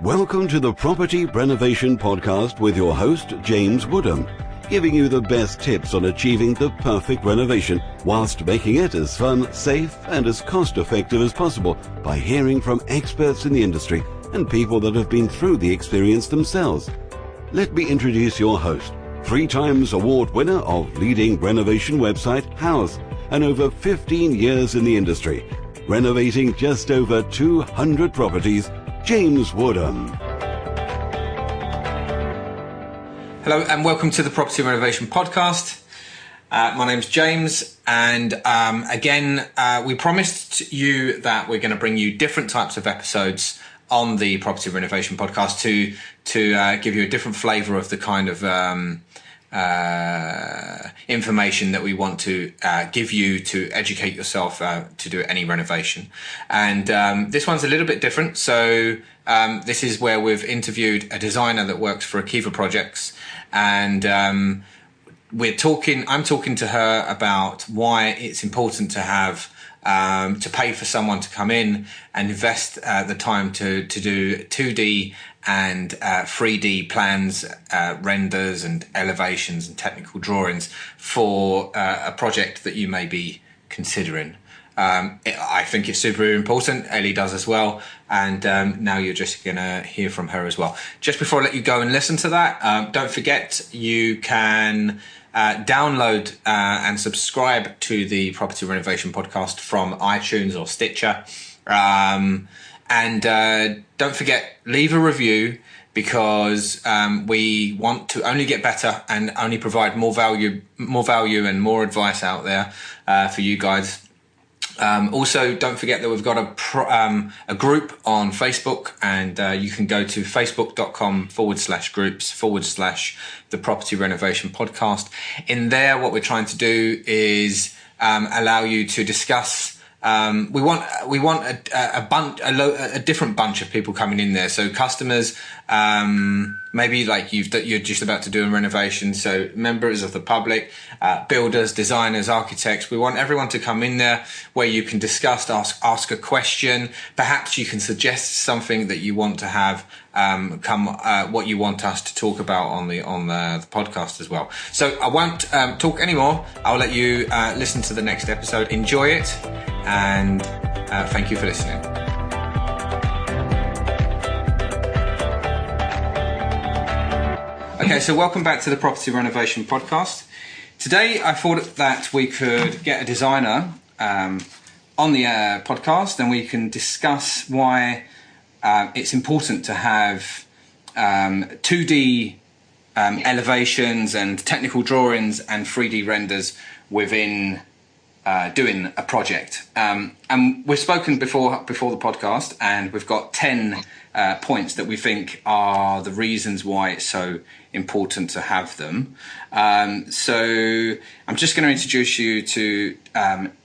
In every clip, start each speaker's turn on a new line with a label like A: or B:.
A: Welcome to the Property Renovation Podcast with your host, James Woodham, giving you the best tips on achieving the perfect renovation whilst making it as fun, safe and as cost-effective as possible by hearing from experts in the industry and people that have been through the experience themselves. Let me introduce your host, 3 times award winner of leading renovation website House and over 15 years in the industry, renovating just over 200 properties, James Woodham.
B: Hello and welcome to the Property Renovation Podcast. My name's James, and again, we promised you that we're going to bring you different types of episodes on the Property Renovation Podcast to give you a different flavour of the kind of information that we want to give you to educate yourself to do any renovation. And this one's a little bit different. So this is where we've interviewed a designer that works for Akiva Projects, and I'm talking to her about why it's important to have to pay for someone to come in and invest the time to do 2D and 3D plans, renders and elevations and technical drawings for a project that you may be considering. I think it's super important. Ellie does as well. And now you're just going to hear from her as well. Just before I let you go and listen to that, don't forget you can download and subscribe to the Property Renovation Podcast from iTunes or Stitcher. And don't forget, leave a review, because we want to only get better and only provide more value and more advice out there for you guys. Also, don't forget that we've got a group on Facebook, and you can go to facebook.com/groups/ the Property Renovation Podcast. In there, what we're trying to do is allow you to discuss. We want a different bunch of people coming in there. So customers, maybe like you're just about to do a renovation. So members of the public, builders, designers, architects. We want everyone to come in there where you can discuss, ask a question. Perhaps you can suggest something that you want to have what you want us to talk about on the podcast as well. So I won't talk anymore. I'll let you listen to the next episode. Enjoy it, and thank you for listening. Okay, so welcome back to the Property Renovation Podcast. Today I thought that we could get a designer on the podcast, and we can discuss why it's important to have 2D elevations and technical drawings and 3D renders within doing a project. And we've spoken before the podcast, and we've got 10 points that we think are the reasons why it's so important to have them. So I'm just going to introduce you to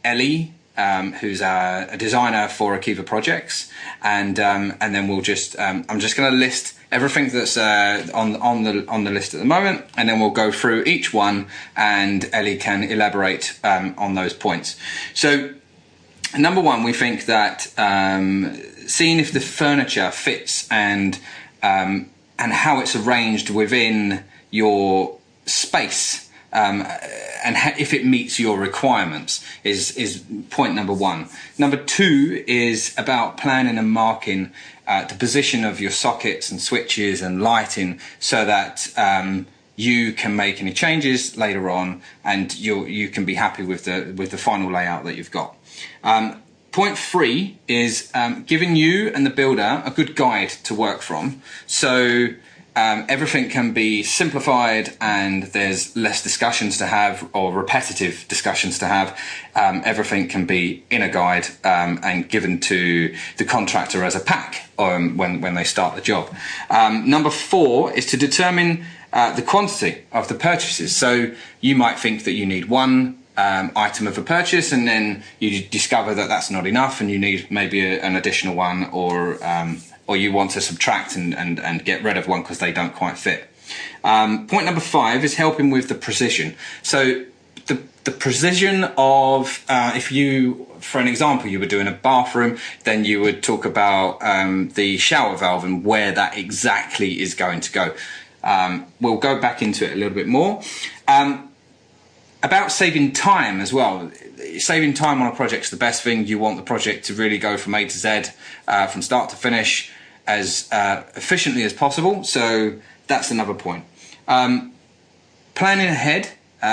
B: Ellie, who's a designer for Akiva Projects, and then we'll just I'm just going to list everything that's on the list at the moment, and then we'll go through each one, and Ellie can elaborate on those points. So, number one, we think that seeing if the furniture fits and how it's arranged within your space, and if it meets your requirements is point number one. Number two is about planning and marking the position of your sockets and switches and lighting, so that you can make any changes later on, and you can be happy with the final layout that you've got. Point three is giving you and the builder a good guide to work from. So everything can be simplified, and there's less discussions to have, or repetitive discussions to have. Everything can be in a guide and given to the contractor as a pack when they start the job. Number four is to determine the quantity of the purchases. So you might think that you need one item of a purchase, and then you discover that that's not enough, and you need maybe an additional one, or you want to subtract and get rid of one because they don't quite fit. Point number five is helping with the precision. So the precision of if you for an example, you were doing a bathroom, then you would talk about the shower valve and where that exactly is going to go. We'll go back into it a little bit more. About saving time as well. Saving time on a project is the best thing. You want the project to really go from A to Z, from start to finish, as efficiently as possible. So that's another point. Planning ahead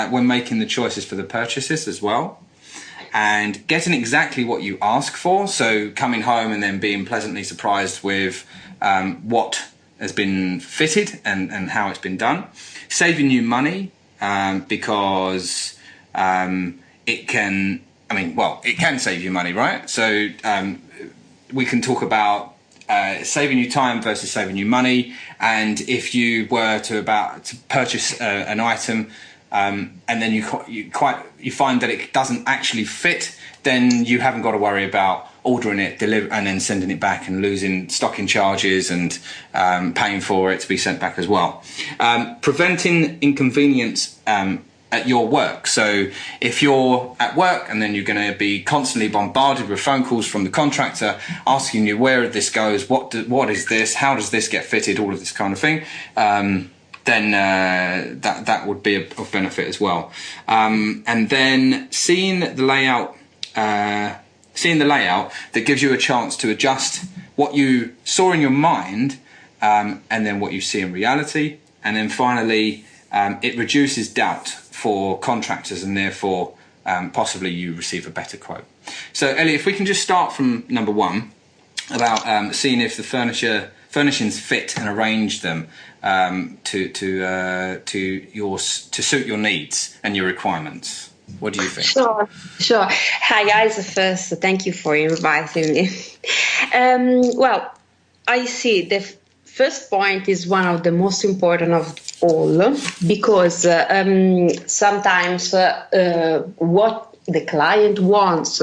B: when making the choices for the purchases as well, and getting exactly what you ask for. So coming home and then being pleasantly surprised with what has been fitted and how it's been done. Saving you money because it can save you money, right? So we can talk about saving you time versus saving you money. And if you were to purchase an item and then you find that it doesn't actually fit, then you haven't got to worry about ordering it, and then sending it back and losing stocking charges and paying for it to be sent back as well. Preventing inconvenience at your work. So if you're at work and then you're going to be constantly bombarded with phone calls from the contractor asking you where this goes, what is this, how does this get fitted, all of this kind of thing, then that would be of benefit as well. And then seeing the layout that gives you a chance to adjust what you saw in your mind and then what you see in reality. And then finally, it reduces doubt for contractors, and therefore possibly you receive a better quote. So Ellie, if we can just start from number one about seeing if the furnishings fit and arrange them to suit your needs and your requirements. What do you think?
C: Sure. Hi guys, first thank you for inviting me. Well, I see the first point is one of the most important of all, because sometimes what the client wants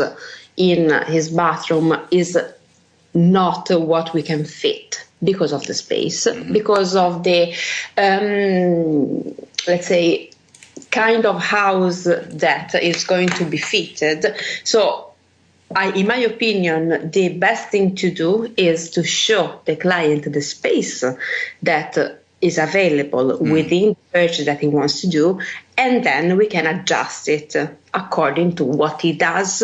C: in his bathroom is not what we can fit because of the space, because of the, let's say, kind of house that is going to be fitted. So in my opinion, the best thing to do is to show the client the space that is available within the purchase that he wants to do, and then we can adjust it according to what he does,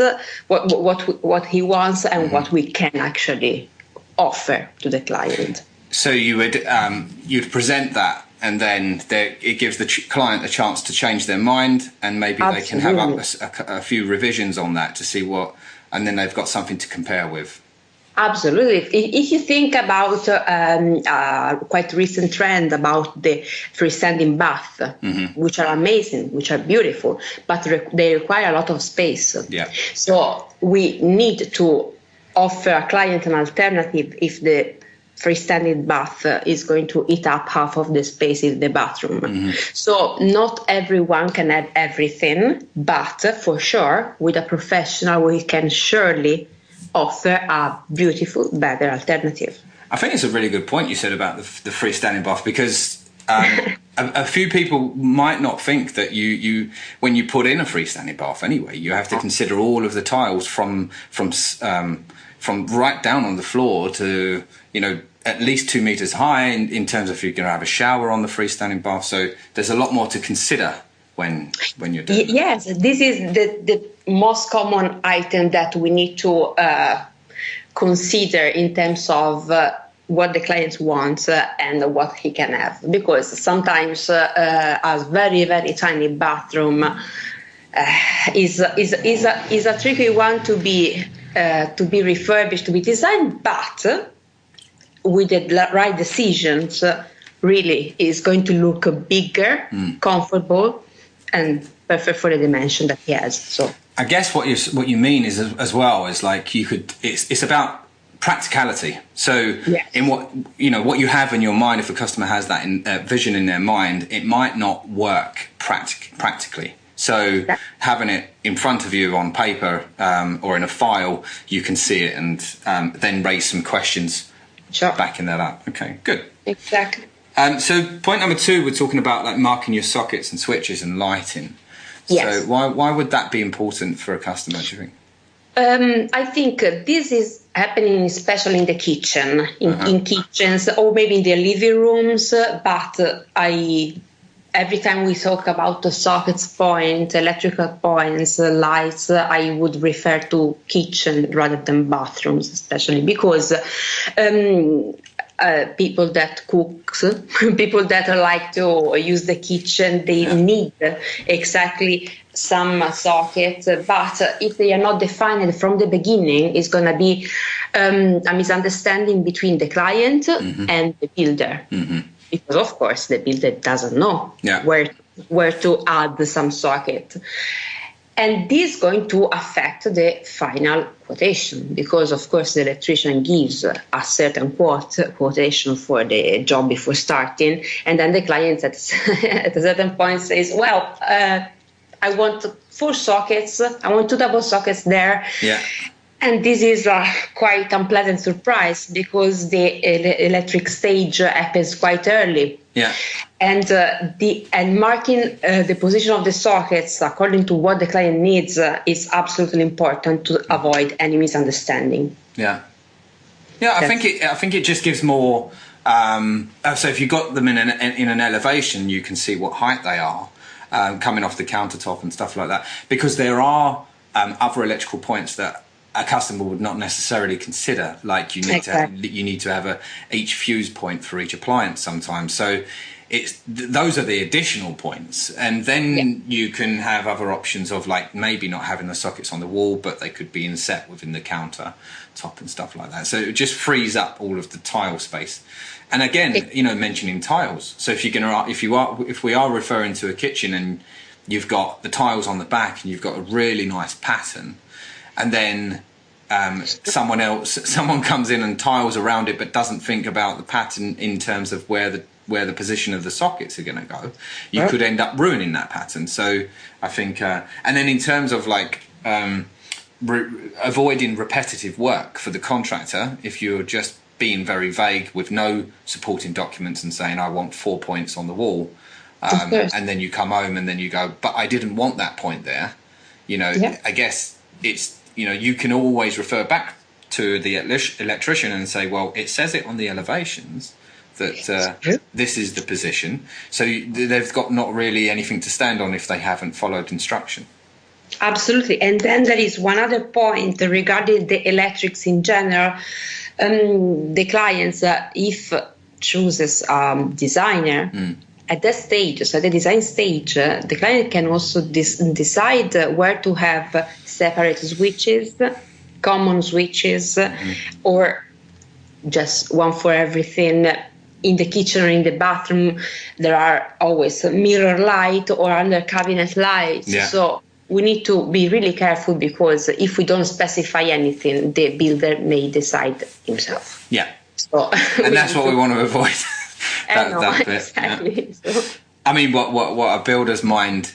C: what he wants, and what we can actually offer to the client.
B: So you would you'd present that, and then it gives the client a chance to change their mind, and maybe Absolutely. They can have a few revisions on that to see what, and then they've got something to compare with.
C: Absolutely. If you think about quite recent trend about the freestanding bath, which are amazing, which are beautiful, but they require a lot of space.
B: Yeah.
C: So we need to offer a client an alternative if the freestanding bath is going to eat up half of the space in the bathroom. So not everyone can have everything, but for sure, with a professional, we can surely offer a beautiful, better alternative.
B: I think it's a really good point you said about the freestanding bath, because a few people might not think that you when you put in a freestanding bath anyway, you have to consider all of the tiles from right down on the floor to, at least 2 meters high in terms of if you're going to have a shower on the freestanding bath. So there's a lot more to consider when you're doing that.
C: Yes, this is the most common item that we need to consider in terms of what the client wants and what he can have, because sometimes a very, very tiny bathroom is a tricky one to be refurbished, to be designed, but with the right decisions, really is going to look bigger, comfortable, and perfect for the dimension that he has. So
B: I guess what you mean is as well is like it's about practicality. So
C: yes.
B: In what you have in your mind, if a customer has that vision in their mind, it might not work practically. So having it in front of you on paper or in a file, you can see it and then raise some questions.
C: Sure.
B: Backing that up. Okay, good.
C: Exactly.
B: So point number 2, we're talking about like marking your sockets and switches and lighting.
C: Yes.
B: So why would that be important for a customer, do you think?
C: I think this is happening especially in the kitchen, in kitchens, or maybe in the living rooms. But every time we talk about the sockets point, electrical points, lights, I would refer to kitchen rather than bathrooms, especially because people that cook, people that like to use the kitchen, they need exactly some sockets. But if they are not defined from the beginning, it's going to be a misunderstanding between the client and the builder. Because, of course, the builder doesn't know where to add some socket. And this is going to affect the final quotation because, of course, the electrician gives a certain quotation for the job before starting, and then the client at a certain point says, well, I want 4 sockets, I want 2 double sockets there. Yeah. And this is a quite unpleasant surprise because the electric stage happens quite early. Yeah. And marking the position of the sockets according to what the client needs is absolutely important to avoid any misunderstanding. Yeah.
B: Yeah, I think it just gives more. So if you got them in an elevation, you can see what height they are coming off the countertop and stuff like that. Because there are other electrical points that a customer would not necessarily consider, like you need to have each fuse point for each appliance sometimes. So those are the additional points, and then you can have other options of like maybe not having the sockets on the wall, but they could be inset within the counter top and stuff like that. So it just frees up all of the tile space. And again, mentioning tiles. So if we are referring to a kitchen and you've got the tiles on the back and you've got a really nice pattern, and then someone comes in and tiles around it but doesn't think about the pattern in terms of where the position of the sockets are going to go, you could end up ruining that pattern. So I think and then in terms of like avoiding repetitive work for the contractor, if you're just being very vague with no supporting documents and saying I want 4 points on the wall, and then you come home and then you go, but I didn't want that point there, I guess it's you can always refer back to the electrician and say, well, it says it on the elevations that this is the position. So they've got not really anything to stand on if they haven't followed instruction.
C: Absolutely. And then there is one other point regarding the electrics in general. The clients, if chooses designer, at that stage, so the design stage, the client can also decide where to have separate switches, common switches, or just one for everything. In the kitchen or in the bathroom, there are always a mirror light or under cabinet lights. Yeah. So we need to be really careful because if we don't specify anything, the builder may decide himself.
B: Yeah. So and that's what we want to avoid. that bit.
C: Exactly.
B: Yeah. So. I mean, what a builder's mind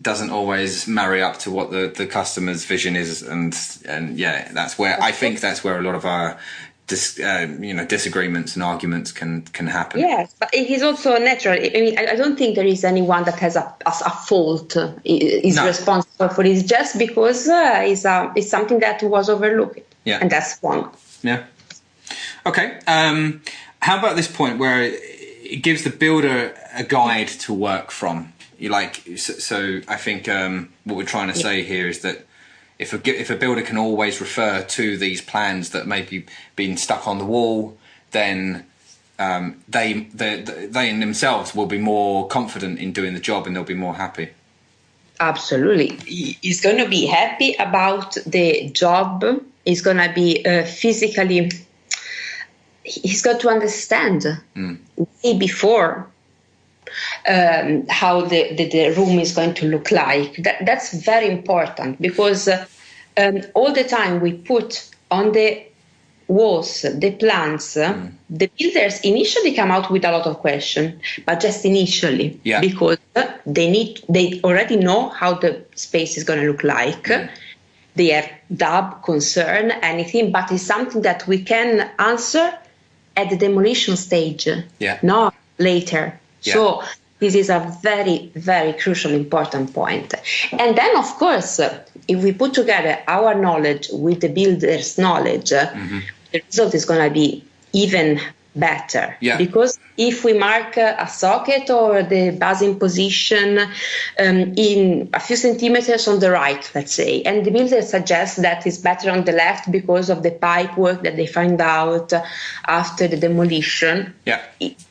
B: doesn't always marry up to what the customer's vision is, and that's where I think that's where a lot of our disagreements and arguments can happen.
C: Yes, but it is also natural. I mean, I don't think there is anyone that has a fault is responsible for it, just because it's something that was overlooked. Yeah, and that's wrong.
B: Yeah. Okay. How about this point where it gives the builder a guide to work from? So I think what we're trying to say here is that if a builder can always refer to these plans that may be being stuck on the wall, then they in themselves will be more confident in doing the job and they'll be more happy.
C: Absolutely. He's going to be happy about the job. He's going to be physically... He's got to understand way before how the room is going to look like. That's very important because all the time we put on the walls the plans. The builders initially come out with a lot of questions, but just initially, because they already know how the space is going to look like. They have doubt, concern, anything, but it's something that we can answer at the demolition stage, not later. Yeah. So this is a very, very crucial, important point. And then, of course, if we put together our knowledge with the builder's knowledge, the result is going to be even better.
B: Yeah.
C: Because if we mark a socket or the buzzing position in a few centimeters on the right, let's say, and the builder suggests that it's better on the left because of the pipe work that they find out after the demolition,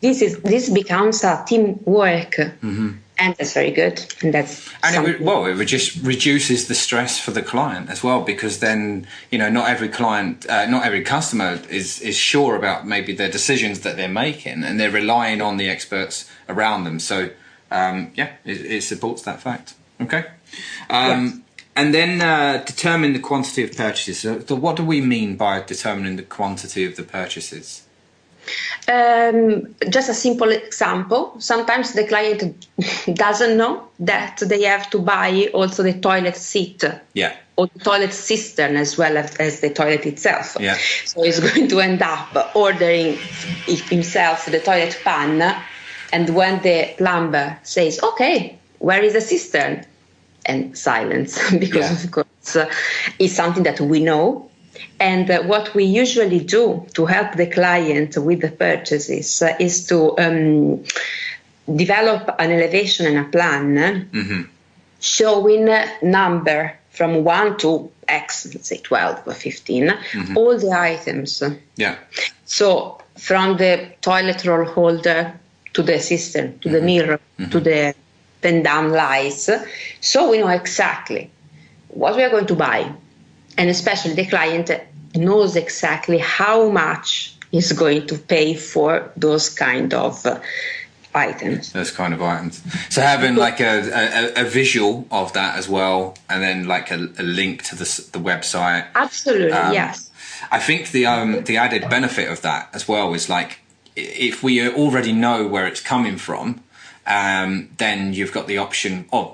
C: this becomes a teamwork. And that's very good. And
B: it just reduces the stress for the client as well, because then, not every client, not every customer is sure about maybe their decisions that they're making, and they're relying on the experts around them. So, it supports that fact. Okay.
C: Yes.
B: And then determine the quantity of purchases. So what do we mean by determining the quantity of the purchases?
C: Just a simple example. Sometimes the client doesn't know that they have to buy also the toilet seat, or the toilet cistern as well as the toilet itself. So he's going to end up ordering himself the toilet pan, and when the plumber says, "Okay, where is the cistern?" and silence, because of course it's something that we know. And what we usually do to help the client with the purchases is to develop an elevation and a plan showing number from 1 to X, let's say 12 or 15, all the items. So from the toilet roll holder to the cistern, to the mirror, to the pen down lights. So we know exactly what we are going to buy. And especially the client knows exactly how much he's going to pay for those kind of items.
B: So having like a visual of that as well, and then like a link to the website.
C: Absolutely, yes.
B: I think the added benefit of that as well is like, if we already know where it's coming from, then you've got the option of,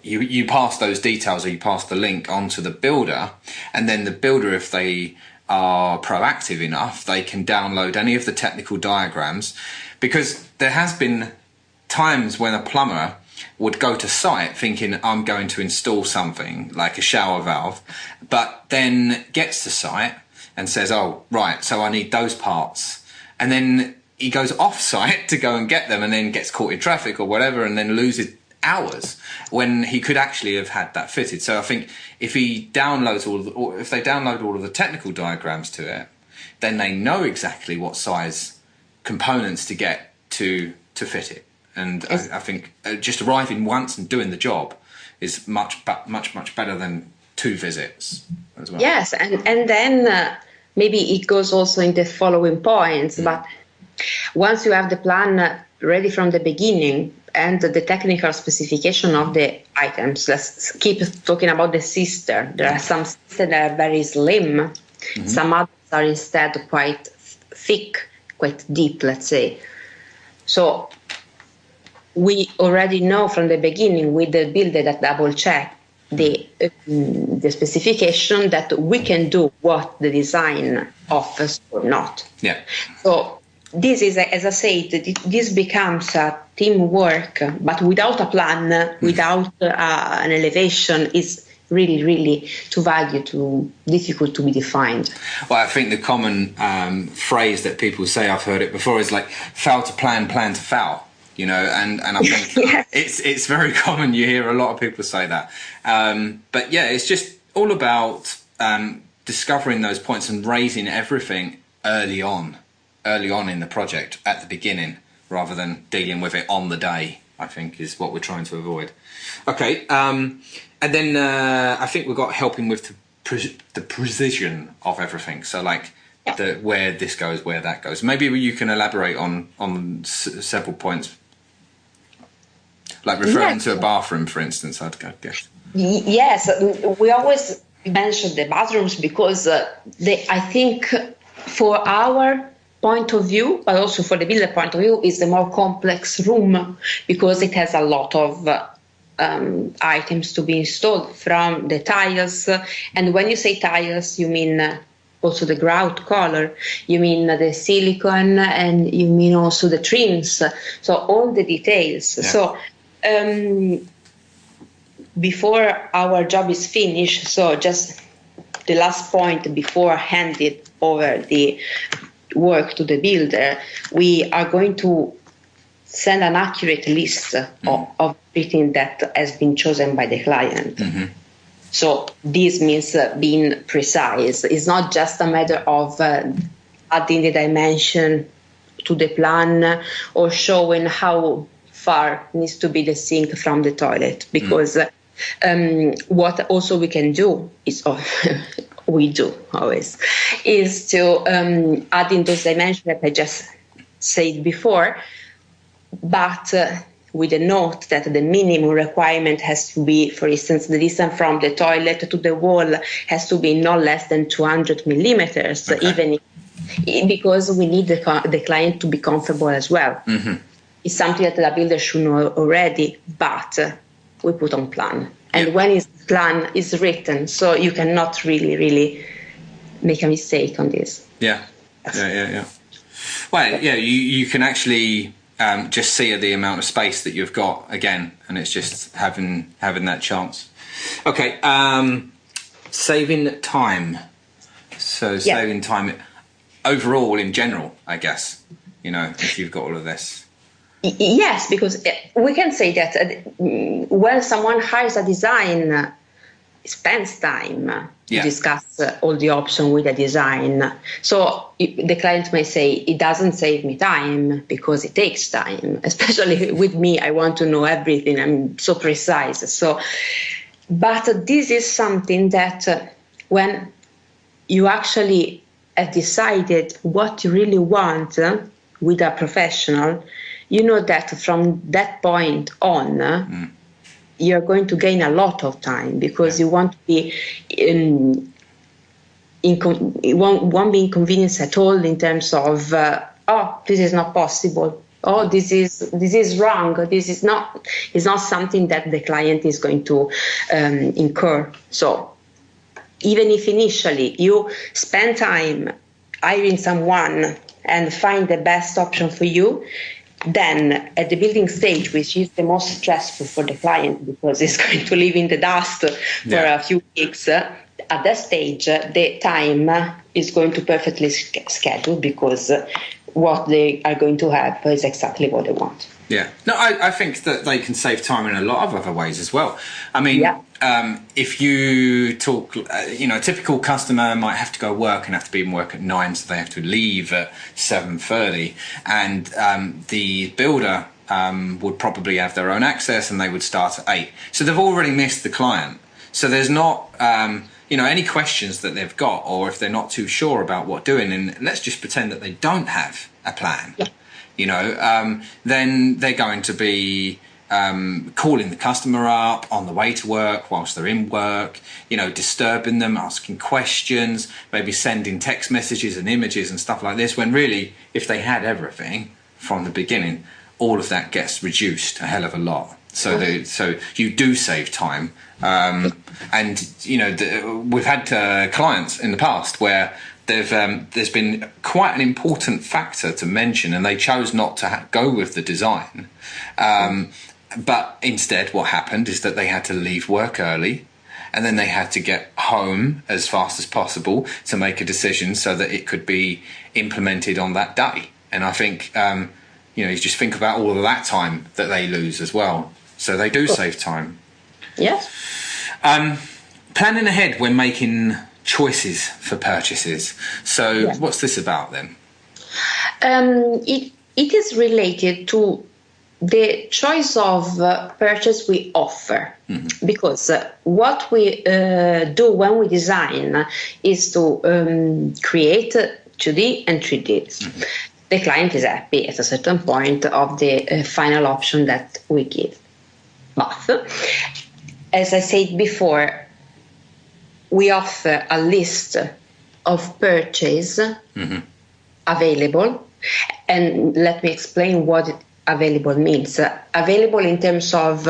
B: you pass those details, or you pass the link on to the builder, and then the builder, if they are proactive enough, they can download any of the technical diagrams, because there has been times when a plumber would go to site thinking, I'm going to install something like a shower valve, but then gets to site and says, oh, right, so I need those parts. And then he goes off site to go and get them, and then gets caught in traffic or whatever, and then loses hours when he could actually have had that fitted. So I think if he downloads if they download all of the technical diagrams to it, then they know exactly what size components to get to fit it. And I think just arriving once and doing the job is much better than 2 visits as well.
C: Yes, and then maybe it goes also in the following points. But once you have the plan ready from the beginning, and the technical specification of the items. Let's keep talking about the cistern. There are some cisterns that are very slim. Some others are instead quite thick, quite deep, let's say. So we already know from the beginning with the builder that double check the specification that we can do what the design offers or not. So this is, as I said, this becomes a teamwork, but without a plan, without an elevation, is really, really too difficult to be defined.
B: Well, I think the common phrase that people say, I've heard it before, is like foul to plan, plan to foul. And I think it's very common. You hear a lot of people say that. But yeah, it's just all about discovering those points and raising everything early on in the project at the beginning, rather than dealing with it on the day, I think is what we're trying to avoid. Okay, and then I think we've got helping with the precision of everything. So like where this goes, where that goes. Maybe you can elaborate on several points, like referring to a bathroom, for instance, I'd guess.
C: Yes, we always mention the bathrooms because I think for our point of view, but also for the builder point of view, is the more complex room, because it has a lot of items to be installed, from the tiles. And when you say tiles, you mean also the grout color, you mean the silicone, and you mean also the trims. So all the details. So before our job is finished, so just the last point before handing over the work to the builder, we are going to send an accurate list of everything that has been chosen by the client. Mm-hmm. So this means being precise. It's not just a matter of adding the dimension to the plan or showing how far needs to be the sink from the toilet, because what also we can do is we do always is to add in those dimensions that I just said before, but with a note that the minimum requirement has to be, for instance, the distance from the toilet to the wall has to be no less than 200 millimeters, because we need the client to be comfortable as well. Mm-hmm. It's something that the builder should know already, but we put on plan. And when his plan is written, so you cannot really make a mistake on this. Yeah.
B: Well, you can actually just see the amount of space that you've got again, and it's just having that chance. Okay, saving time. So saving time overall in general, I guess, if you've got all of this.
C: Yes, because we can say that when someone hires a design, spends time to discuss all the options with the design. So the client may say, it doesn't save me time because it takes time, especially with me. I want to know everything. I'm so precise. But this is something that when you actually have decided what you really want with a professional, you know that from that point on, you're going to gain a lot of time, because you won't be won't be inconvenienced at all in terms of this is not possible, this is wrong, this is not, it's not something that the client is going to incur. So even if initially you spend time hiring someone and find the best option for you, then at the building stage, which is the most stressful for the client because it's going to live in the dust for a few weeks, at that stage, the time is going to perfectly schedule, because what they are going to have is exactly what they want.
B: Yeah. No, I think that they can save time in a lot of other ways as well. I mean, if you talk, a typical customer might have to go work and have to be in work at 9, so they have to leave at 7:30, and the builder would probably have their own access and they would start at 8. So they've already missed the client. So there's not, any questions that they've got, or if they're not too sure about what doing, and let's just pretend that they don't have a plan. Yeah. Then they're going to be calling the customer up on the way to work whilst they're in work, disturbing them, asking questions, maybe sending text messages and images and stuff like this, when really, if they had everything from the beginning, all of that gets reduced a hell of a lot. So you do save time. And, we've had clients in the past where there's been quite an important factor to mention, and they chose not to go with the design. But instead, what happened is that they had to leave work early, and then they had to get home as fast as possible to make a decision so that it could be implemented on that day. And I think, you just think about all of that time that they lose as well. So they do save time.
C: Yes.
B: Planning ahead when making choices for purchases. So what's this about then?
C: It is related to the choice of purchase we offer, because what we do when we design is to create 2D and 3D. The client is happy at a certain point of the final option that we give. But as I said before, we offer a list of purchase available, and let me explain what available means. Available in terms of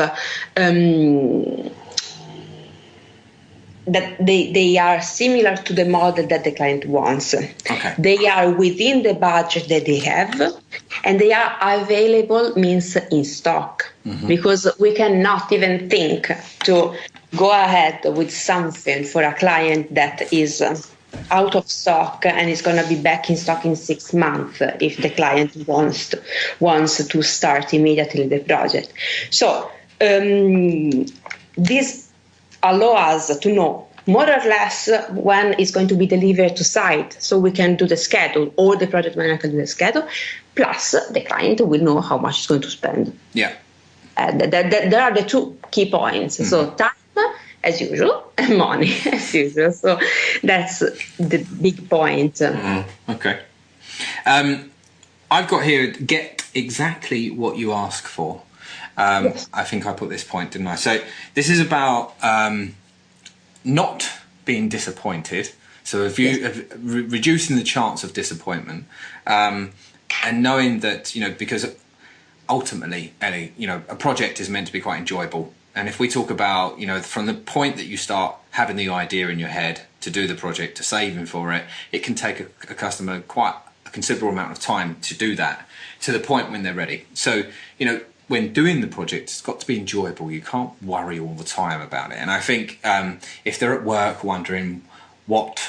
C: that they are similar to the model that the client wants.
B: Okay.
C: They are within the budget that they have, and they are available, means in stock, because we cannot even think to go ahead with something for a client that is out of stock and is going to be back in stock in 6 months if the client wants to start immediately the project. So this allows us to know more or less when it's going to be delivered to site, so we can do the schedule, or the project manager can do the schedule, plus the client will know how much it's going to spend.
B: Yeah.
C: There are the two key points. So time, as usual, and money, as usual. So that's the big point.
B: Okay. I've got here, get exactly what you ask for.
C: Yes.
B: I think I put this point, didn't I? So this is about not being disappointed. So if you reducing the chance of disappointment, and knowing that, because ultimately, Ellie, a project is meant to be quite enjoyable. And if we talk about, from the point that you start having the idea in your head to do the project, to saving for it, it can take a customer quite a considerable amount of time to do that, to the point when they're ready. So, when doing the project, it's got to be enjoyable. You can't worry all the time about it. And I think if they're at work wondering what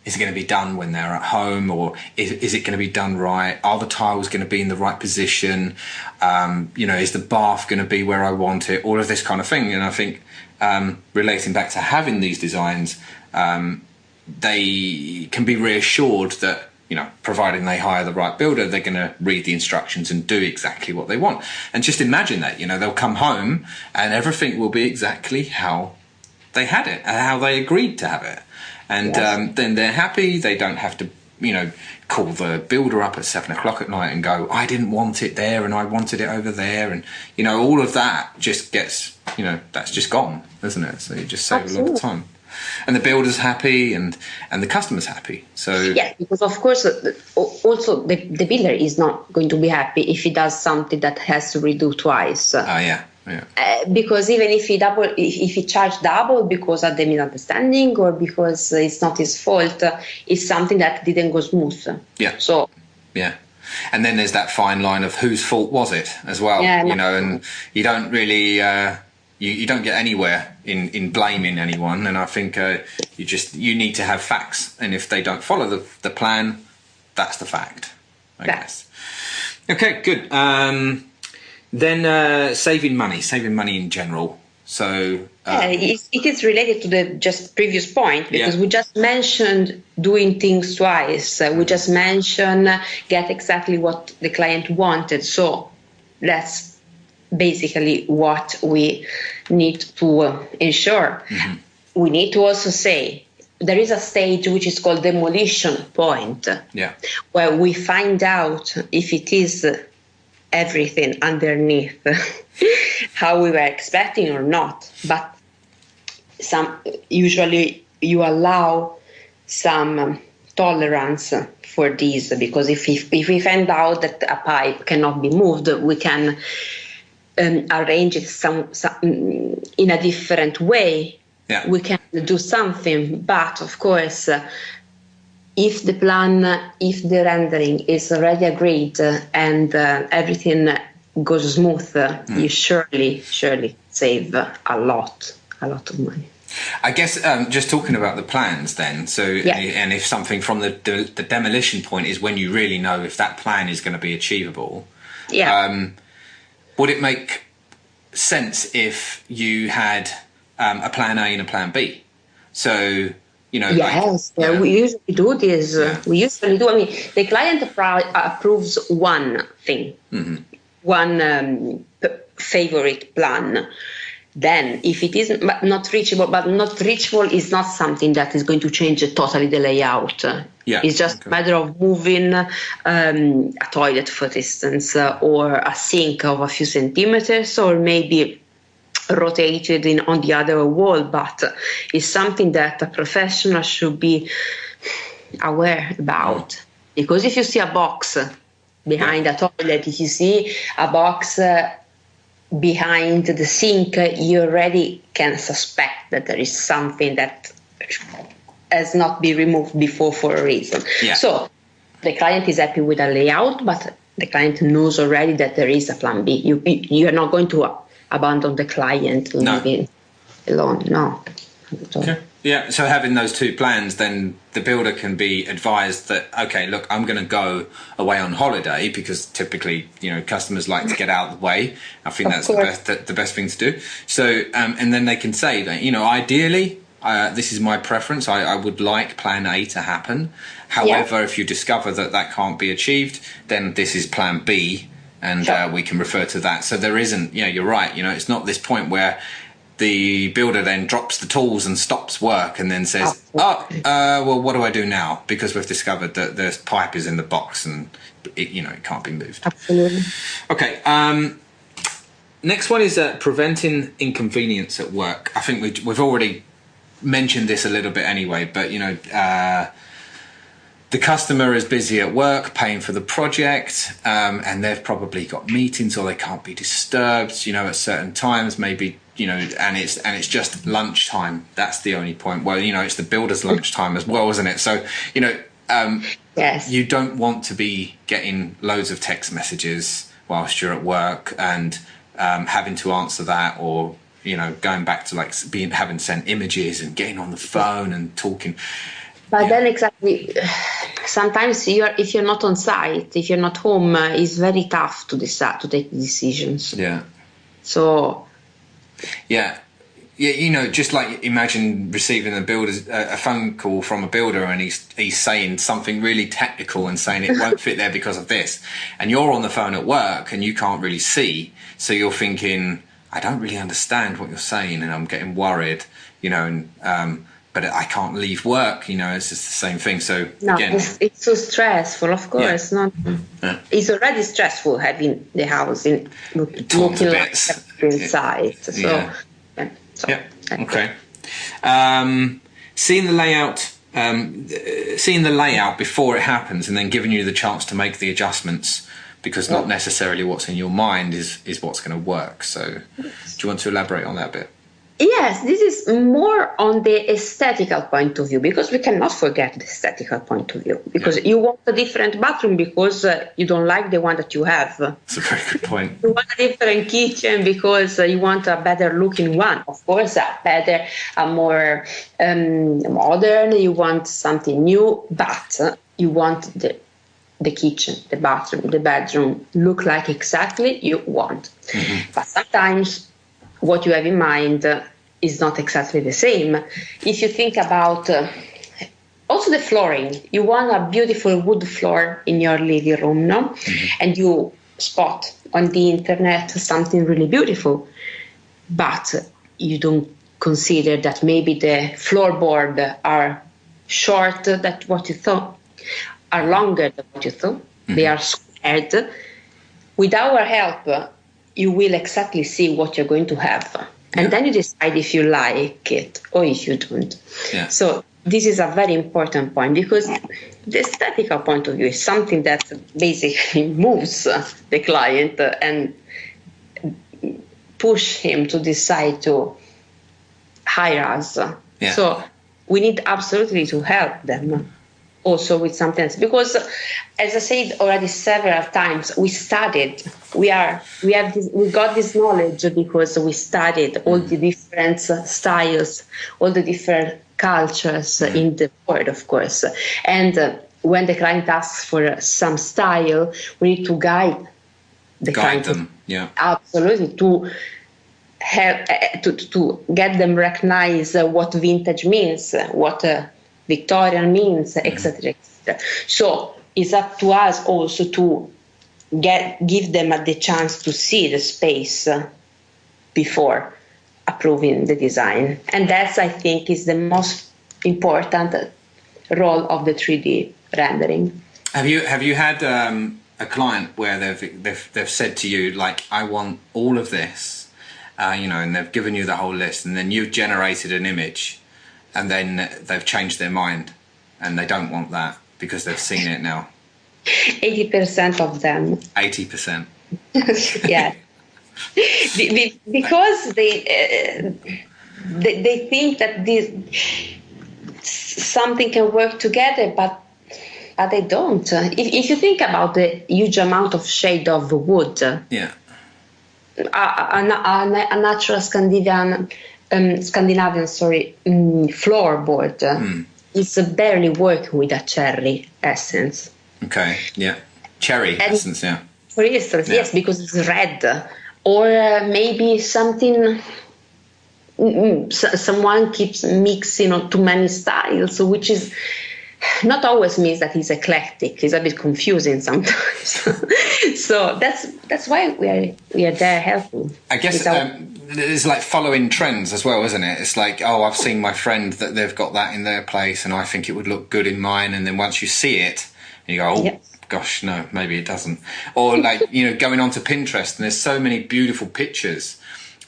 B: is going to be done when they're at home, or is it going to be done right? Are the tiles going to be in the right position? Is the bath going to be where I want it? All of this kind of thing. And I think relating back to having these designs, they can be reassured that, providing they hire the right builder, they're going to read the instructions and do exactly what they want. And just imagine that, they'll come home and everything will be exactly how they had it and how they agreed to have it. And then they're happy. They don't have to, call the builder up at 7 o'clock at night and go, I didn't want it there and I wanted it over there. And, all of that just gets, that's just gone, isn't it? So you just save a lot of time. And the builder's happy and the customer's happy. So
C: yeah, because of course also the builder is not going to be happy if he does something that has to redo twice.
B: Yeah.
C: Because even if he charged double because of the misunderstanding or because it's not his fault, it's something that didn't go smooth.
B: Yeah.
C: So
B: yeah. And then there's that fine line of whose fault was it as well, and you don't really you don't get anywhere in blaming anyone. And I think you need to have facts, and if they don't follow the plan, that's the fact, I guess. Okay, good. Then saving money in general. So
C: it is related to the just previous point, because we just mentioned doing things twice. We just mentioned get exactly what the client wanted. So that's basically what we need to ensure. We need to also say there is a stage which is called demolition point, where we find out if it is everything underneath how we were expecting or not. But usually you allow some tolerance for this, because if we find out that a pipe cannot be moved, we can arrange it some in a different way. We can do something, but of course if the the rendering is already agreed and everything goes smooth, you surely save a lot of money.
B: I guess just talking about the plans then, so and if something from the demolition point is when you really know if that plan is going to be achievable, would it make sense if you had a plan A and a plan B? So
C: yes, we usually do this. We usually do. I mean, the client approves one thing, one favorite plan. Then, if it is not reachable is not something that is going to change totally the layout. It's just a matter of moving a toilet, for instance, or a sink of a few centimeters, or maybe rotated on the other wall. But it's something that a professional should be aware about. Because if you see a box behind a toilet, if you see a box behind the sink, you already can suspect that there is something that has not been removed before for a reason.
B: Yeah.
C: So the client is happy with the layout, but the client knows already that there is a plan B. You are not going to abandon the client and leave it alone. No.
B: Okay. Yeah, so having those two plans, then the builder can be advised that, okay, look, I'm going to go away on holiday, because typically, customers like to get out of the way. I think that's the best thing to do. So, and then they can say that, ideally, this is my preference. I would like plan A to happen. However, if you discover that that can't be achieved, then this is plan B, and we can refer to that. So there isn't, you're right. It's not this point where the builder then drops the tools and stops work and then says, well, what do I do now? Because we've discovered that the pipe is in the box and it can't be moved.
C: Absolutely.
B: Okay. Next one is preventing inconvenience at work. I think we've already mentioned this a little bit anyway, but the customer is busy at work paying for the project, and they've probably got meetings or they can't be disturbed, at certain times, maybe, and it's just lunchtime. That's the only point. Well, it's the builder's lunchtime as well, isn't it? So,
C: yes.
B: You don't want to be getting loads of text messages whilst you're at work and having to answer that, or, going back to having sent images and getting on the phone and talking.
C: But then exactly, sometimes if you're not on site, if you're not home, it's very tough to decide, to take decisions.
B: Yeah.
C: So.
B: Yeah, just like imagine receiving a phone call from a builder, and he's saying something really technical and saying it won't fit there because of this, and you're on the phone at work and you can't really see, so you're thinking, I don't really understand what you're saying, and I'm getting worried, but I can't leave work, it's just the same thing. So again,
C: it's so stressful, of course. It's already stressful having the house looking like inside. So,
B: okay. Seeing the layout before it happens, and then giving you the chance to make the adjustments, because not necessarily what's in your mind is what's going to work. So, do you want to elaborate on that a bit?
C: Yes, this is more on the aesthetical point of view, because we cannot forget the aesthetical point of view, because you want a different bathroom because you don't like the one that you have.
B: That's a very good point.
C: You want a different kitchen because you want a better looking one. Of course, a more modern, you want something new, but you want the kitchen, the bathroom, the bedroom look like exactly you want. Mm-hmm. But sometimes what you have in mind is not exactly the same. If you think about also the flooring, you want a beautiful wood floor in your living room, no? Mm-hmm. And you spot on the internet something really beautiful, but you don't consider that maybe the floorboard are short than what you thought, are longer than what you thought. Mm-hmm. They are squared. With our help, you will exactly see what you're going to have. And then you decide if you like it or if you don't.
B: Yeah.
C: So this is a very important point, because the aesthetical point of view is something that basically moves the client and push him to decide to hire us.
B: Yeah.
C: So we need absolutely to help them also with something else, because as I said already several times, we studied, we got this knowledge because we studied all the different styles, all the different cultures in the world, of course. And when the client asks for some style, we need to guide
B: them. Yeah,
C: absolutely, to help to get them recognize what vintage means, what Victorian means, etc., etc. So it's up to us also to give them the chance to see the space before approving the design, and that's, I think, is the most important role of the 3D rendering.
B: Have you had a client where they've said to you, like, I want all of this, and they've given you the whole list, and then you've generated an image, and then they've changed their mind and they don't want that because they've seen it now?
C: 80% of them.
B: 80%.
C: Yeah. Because they think that something can work together, but they don't. If you think about the huge amount of shade of wood,
B: yeah,
C: a natural Scandinavian floorboard is barely working with a cherry essence.
B: Okay, yeah, cherry essence, yeah.
C: For instance, yes, because it's red, or maybe something. Someone keeps mixing too many styles, which is not always means that he's eclectic. It's a bit confusing sometimes. So that's why we are there helping.
B: I guess it's like following trends as well, isn't it? It's like, oh, I've seen my friend that they've got that in their place, and I think it would look good in mine. And then once you see it, you go, oh. Yes. Gosh, no, maybe it doesn't. Or like, going onto Pinterest, and there's so many beautiful pictures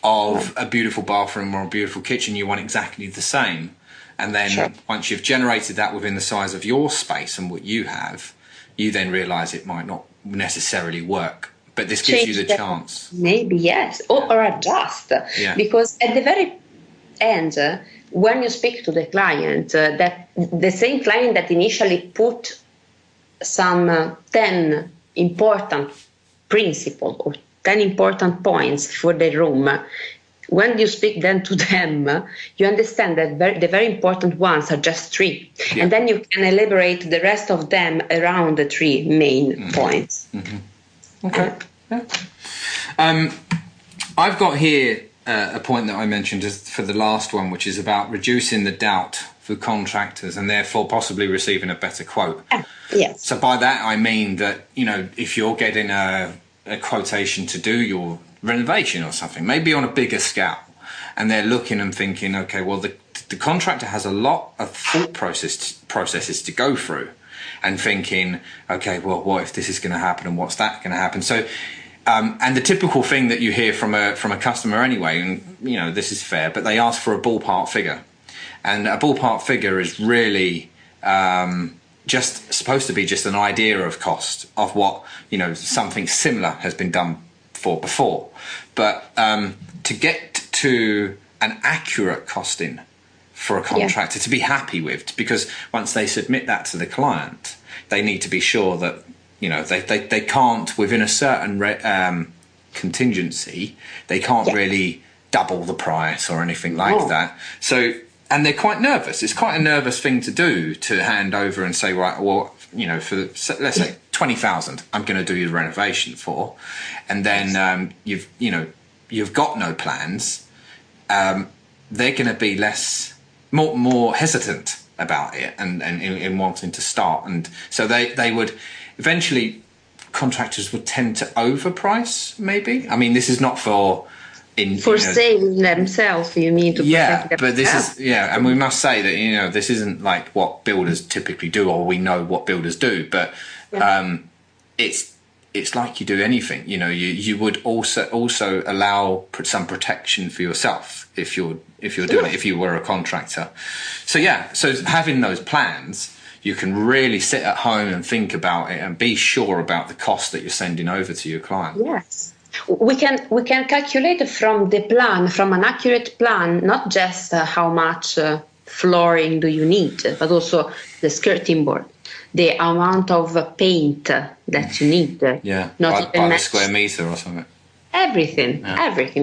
B: of a beautiful bathroom or a beautiful kitchen. You want exactly the same. And then once you've generated that within the size of your space and what you have, you then realise it might not necessarily work. But this gives you the chance.
C: Maybe, yes. Or adjust. Yeah. Because at the very end, when you speak to the client, that the same client that initially put some 10 important principles or 10 important points for the room, when you speak then to them, you understand that the very important ones are just 3. Yeah. And then you can elaborate the rest of them around the 3 main points.
B: Mm-hmm. Okay. Yeah. I've got here a point that I mentioned for the last one, which is about reducing the doubt for contractors and therefore possibly receiving a better quote.
C: Yes.
B: So by that I mean that, if you're getting a quotation to do your renovation or something, maybe on a bigger scale, and they're looking and thinking, okay, well, the contractor has a lot of thought processes to go through, and thinking, okay, well, what if this is going to happen and what's that going to happen? So, and the typical thing that you hear from a customer anyway, and this is fair, but they ask for a ballpark figure, and a ballpark figure is really just supposed to be just an idea of cost of what something similar has been done for before, but to get to an accurate costing for a contractor to be happy with, because once they submit that to the client, they need to be sure that they can't, within a certain contingency, they can't really double the price or anything like that. So, and they're quite nervous. It's quite a nervous thing to do, to hand over and say, right, well, for let's say 20,000, I'm going to do your renovation for, and then you've got no plans. They're going to be more hesitant about it and in wanting to start, and so they would eventually, contractors would tend to overprice. Maybe, I mean, this is not for
C: saving themselves, you mean, to protect themselves.
B: But this is and we must say that this isn't like what builders typically do, or we know what builders do, but it's like you do anything. You would also allow some protection for yourself if you're doing it, if you were a contractor. So having those plans, you can really sit at home and think about it and be sure about the cost that you're sending over to your client.
C: Yes. We can calculate from an accurate plan, not just how much flooring do you need, but also the skirting board, the amount of paint that you need.
B: Not by the square meter or something.
C: Everything,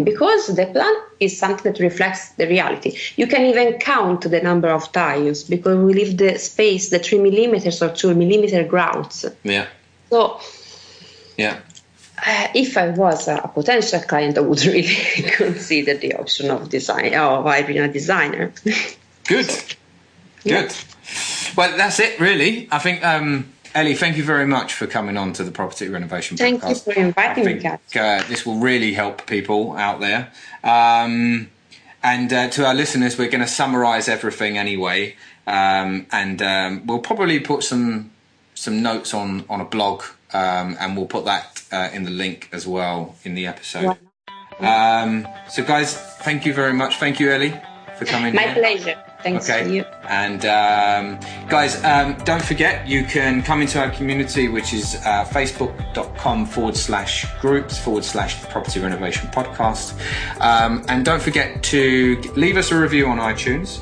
C: because the plan is something that reflects the reality. You can even count the number of tiles, because we leave the space, the 3 millimeters or 2 millimeter grouts.
B: Yeah.
C: So. Yeah. If I was a potential client, I would really consider the option of hiring a designer.
B: Good. Well, that's it, really. I think, Ellie, thank you very much for coming on to the Property Renovation Podcast.
C: Thank you for inviting me, Kat.
B: This will really help people out there. And to our listeners, we're going to summarise everything anyway, and we'll probably put some notes on a blog. And we'll put that in the link as well in the episode. So guys, thank you very much. Thank you, Ellie, for coming.
C: My pleasure. Thanks to you.
B: And guys, don't forget, you can come into our community, which is facebook.com/groups/property renovation podcast. And don't forget to leave us a review on iTunes.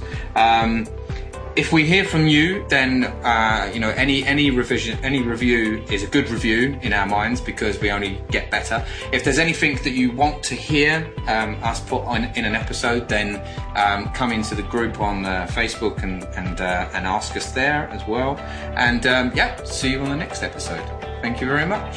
B: If we hear from you, then any review is a good review in our minds, because we only get better. If there's anything that you want to hear us put on in an episode, then come into the group on Facebook and ask us there as well. And see you on the next episode. Thank you very much.